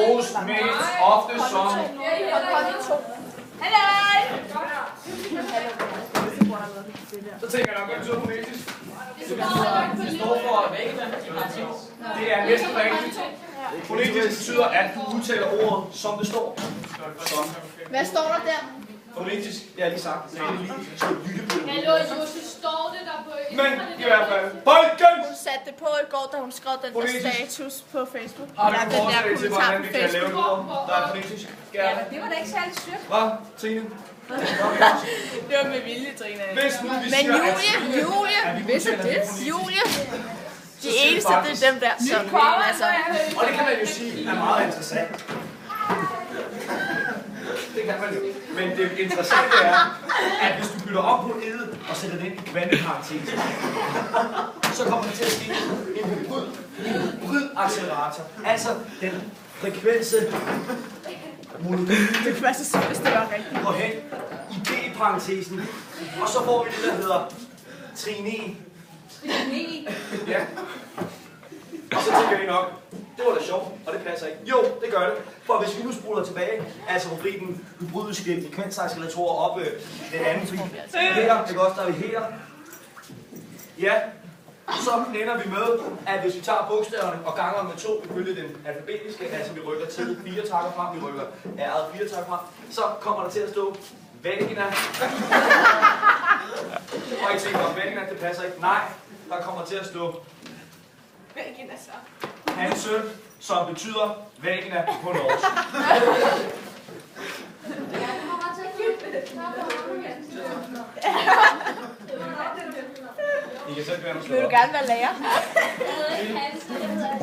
bruges mest ofte som... Så tænker jeg nok, at det betyder fonetisk. Det står for vagina. Det er næsten rigtigt. Fonetisk betyder, at du udtaler ordet, som det står. Hvad står der der? Fonetisk, jeg har lige sagt. Hallo, Jose, står det der på Men i hvert fald, bolken! Hun satte det på i går, da hun skrev den der status på Facebook. Har du nogle forslag til, hvordan vi kan lave det ord, der er fonetisk? Ja, det var da ikke særlig svært. Hvad, Trine? Det var med vilje, Trine. Hvis nu vi Men siger, Julie, vidste det? Julie, de eneste, det er dem der. Så, altså. Og det kan man jo sige er meget interessant. Det kan man jo. Men det interessante er, at hvis du bytter op på ed og sætter det ind i kvanteparentese, så kommer det til at ske en hybridaccelerator. Altså den frekvense molekyle. Det kunne være så sygt, hvis det var rigtigt. Går hen i D-parentesen, og så får vi det, der hedder trine. Ja. Og så tænker I nok, det var da sjovt, og det passer ikke. Jo, det gør det. For hvis vi nu spoler tilbage, altså rubrikken hybridiske kvanteacceleratorer op den anden fri. Her, det også, der er vi her. Ja, så ender vi med, at hvis vi tager bogstaverne og ganger med 2 ifølge den alfabetiske, altså vi rykker til 4 takker frem, vi rykker æret 4 takker frem, så kommer der til at stå vagina. Og I tænker, vagina, det passer ikke. Nej, der kommer til at stå Vagina så. hans søn, som betyder vagina på norsk. Vil du gerne være lærer? Jeg havde ikke hans, det hedder